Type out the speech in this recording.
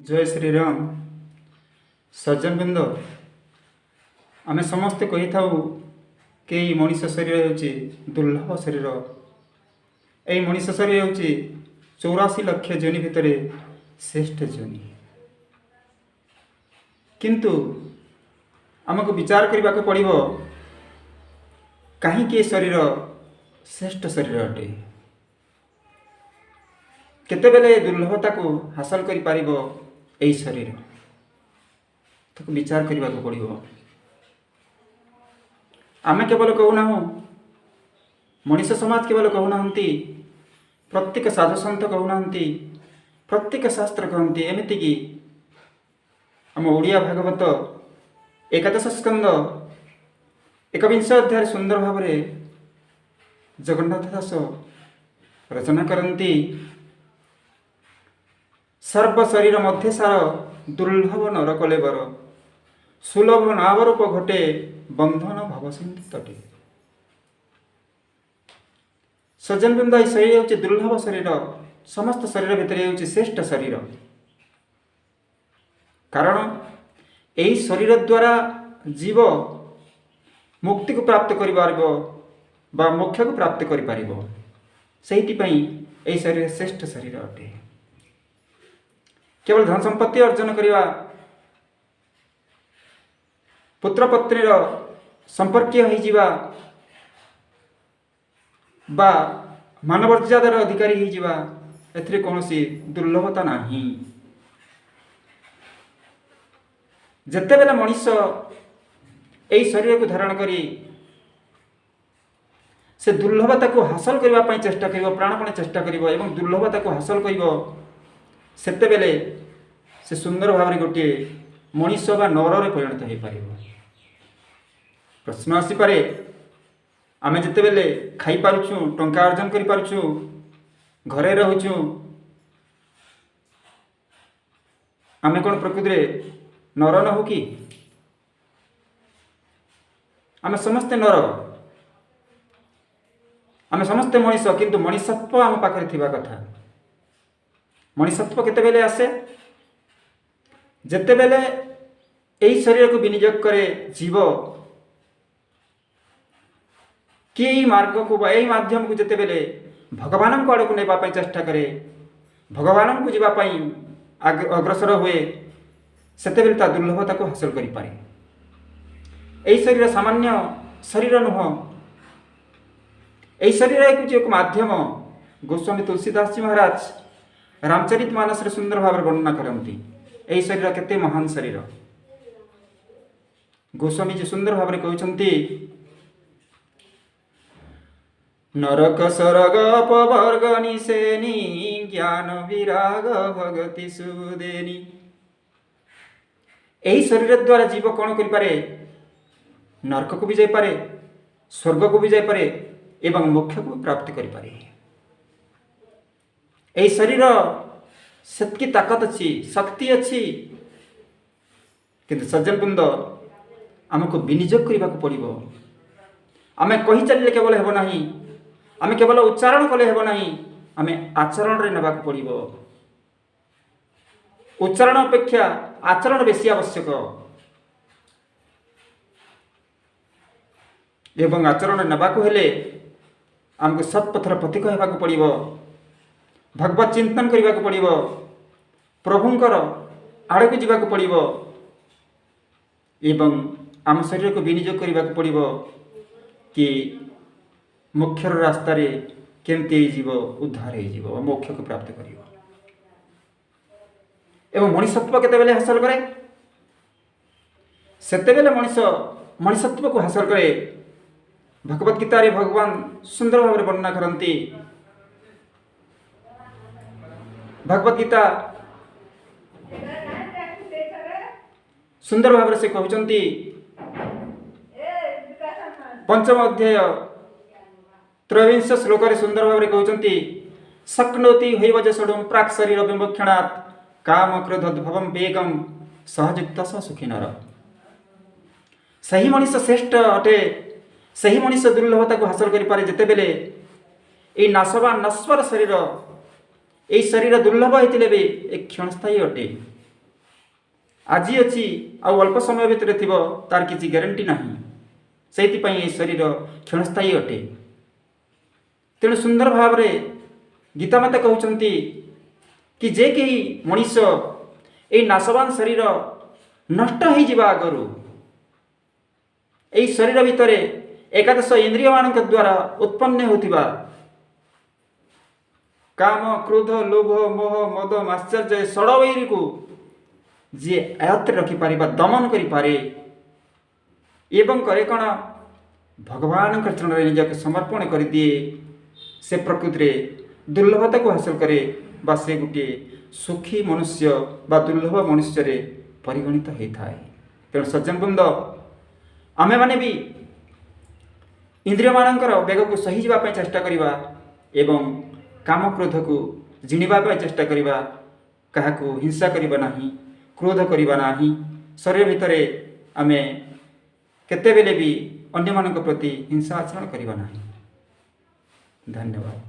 जय श्री राम। सज्जन बिंद आमे समस्ते कही था कि मनीष शरीर होची दुर्लभ शरीर। यही मनीष शरीर होची 84 लाख जोनि भितर श्रेष्ठ जोनि। किंतु आमको विचार करने को पड़िबो कहीं शरीर श्रेष्ठ शरीर अटे। केतेबेले दुर्लभता को हासिल करि पारिबो एई शरीर ताको विचार करने को पड़िबो। आमे केवल कहूना मनीष समाज केवल कहूना प्रत्येक साधु सन्त कहूना प्रत्येक शास्त्र कहती एमती कि आम ओडिया भागवत एकादश स्कंद 21 अध्याय सुंदर भाव जगन्नाथ दास रचना करती। सर्व शरीर मध्य सार दुर्लभ नर कलेबर सुलभ नावरूप घटे बंधन भव सिंधु तटे। सज्जन बिंद शरीर हूँ दुर्लभ शरीर। समस्त शरीर भितर हूँ श्रेष्ठ शरीर। कारण यही शरीर द्वारा जीव मुक्ति को प्राप्त कर मोक्ष को प्राप्त कर शरीर श्रेष्ठ शरीर अटे। केवल धन संपत्ति अर्जन करवा पुत्र पत्नीर संपर्क होइजिबा बा मानवमर्यादार अधिकारी होइजिबा एथिरे कोनोसी दुर्लभता नाही। जेतेबेले मनुष्य यही शरीर को धारण करी से दुर्लभता को हासिल करने चेष्टा कर प्राणपणे चेष्टा कर दुर्लभता को हासिल कर सेतेबेले से सुंदर भाव में गोटे मनीष बा नर परिणत हो पार। प्रश्न आसीपे आमे जितेबेले खाई पारुछु टंका अर्जन करि पारुछु घरे रहूछु आमे कोन प्रकृति रे नर न हो कि? आमे समस्ते नर आमे समस्ते मनीष किंतु मनीषत्व आम पाखरे थिबा कथा। मनीषत्व केतेबेले आसे जेतेबेले एई शरीर को विनियोग करे जीव कि मार्ग को यही माध्यम को जितेबेले भगवान को आड़ को नेबा चेष्टा करे भगवान को जीवाई अग्रसर हुए सेतेबेले ता दुर्लभता को हासिल करि पारे। यही शरीर सामान्य शरीर नुह। यही शरीर एक माध्यम गोस्वामी तुलसीदास जी महाराज रामचरित मानस रे सुंदर भाव वर्णना करती। यही शरीर केते महान शरीर गोस्वामी जी सुंदर भाव कहते नरक सरग अपवर्ग निसेनी ज्ञान विराग भगति सुदेनी। यही शरीर द्वारा जीव कौन कर पारे नरक को भी जाई पारे स्वर्ग को भी जाई पारे एवं मोक्ष को प्राप्त कर पारे। यही शरीर सेतकी ताकत अच्छी शक्ति अच्छी किंतु सज्जन बृंद आमको विनियोग करने को पड़ो। आमे कही चलिए केवल हेब नहीं आमे केवल उच्चारण कले हेब नहीं आमे आचरण रे नेबा पड़ो। उच्चारण अपेक्षा आचरण बेसी आवश्यक एवं आचरण नेबा हेले आमको सत्पथर प्रतीक होगा पड़ो। भगवत चिंतन करने को पड़ो प्रभुंकर आड़ को जावाक पड़ो एवं आम शरीर को विनियोग करने को पड़ो कि मोक्षर रास्तार केमती जीव उद्धार हो मोक्ष को प्राप्त कर। एवं मनीषत्व केतेबेले हासिल करे सेतेबेले मनीषत्व को हासिल करे। भगवत गीता रे भगवान सुंदर भाव में वर्णना करती। भगवत गीता सुंदर भाव से कहते पंचम अध्याय 23 श्लोक सुंदर भाव कहते शक्नोति हैवजसुडुं प्राक् शरीर विमोक्षणात् काम क्रोधोद्भवं वेगम सहयुक्त स सुखी नर। सही मनुष्य श्रेष्ठ अटे। सही मनुष्य दुर्लभता को हासिल कर पारे जितेबेले ये नाशवान नश्वर शरीर यही शरीर दुर्लभ होते भी एक क्षणस्थायी अटे ଆଜି ଅଛି ଆଉ ଅଳ୍ପ ସମୟ ଭିତରେ ଥିବ ତାର କିଛି ଗ୍ୟାରେଣ୍ଟି ନାହିଁ। ସେଇଥିପାଇଁ ଏହି ଶରୀର କ୍ଷଣସ୍ଥାୟୀ ଅଟେ। ତେଣୁ ସୁନ୍ଦର ଭାବରେ ଗୀତାମାତା କହୁଛନ୍ତି କି ଯେ କେହି ମଣିଷ ଏହି ନାଶବାନ ଶରୀର ନଷ୍ଟ ହୋଇଯିବା ଆଗରୁ ଏହି ଶରୀର ଭିତରେ ଏକାଦଶ ଇନ୍ଦ୍ରିୟମାନଙ୍କ ଦ୍ୱାରା ଉତ୍ପନ୍ନ ହେଉଥିବା କାମ, କ୍ରୋଧ, ଲୋଭ, ମୋହ, ମଦ, ମାତ୍ସର୍ଯ୍ୟ ଷଡ଼ବୈରୀକୁ ଯିଏ ଆୟତ୍ତରେ ରଖିପାରେ ବା ଦମନ କରିପାରେ ଏବଂ କରେ କ'ଣ, ଭଗବାନଙ୍କ ଚରଣରେ ନିଜକୁ ସମର୍ପଣ କରିଦିଏ, ସେ ପ୍ରକୃତିରେ ଦୁର୍ଲଭତାକୁ ହାସଲ କରେ ବା ସେ ଗୋଟିଏ ସୁଖୀ ମନୁଷ୍ୟ ବା ଦୁର୍ଲଭ ମନୁଷ୍ୟରେ ପରିଗଣିତ ହୋଇଥାଏ। ତେଣୁ ସଜ୍ଜନବୃନ୍ଦ, ଆମେମାନେ ବି ଇନ୍ଦ୍ରିୟମାନଙ୍କର ବେଗକୁ ସହିଯିବା ପାଇଁ ଚେଷ୍ଟା କରିବା ଏବଂ କାମ କ୍ରୋଧକୁ ଜିଣିବା ପାଇଁ ଚେଷ୍ଟା କରିବା। କାହାକୁ ହିଂସା କରିବା ନାହିଁ, କ୍ରୋଧ କରିବା ନାହିଁ। ଶରୀର ଭିତରେ ଆମେ କେତେବେଳେ ବି ଅନ୍ୟମାନଙ୍କ ପ୍ରତି ହିଂସା ଆଚରଣ କରିବା ନାହିଁ। ଧନ୍ୟବାଦ।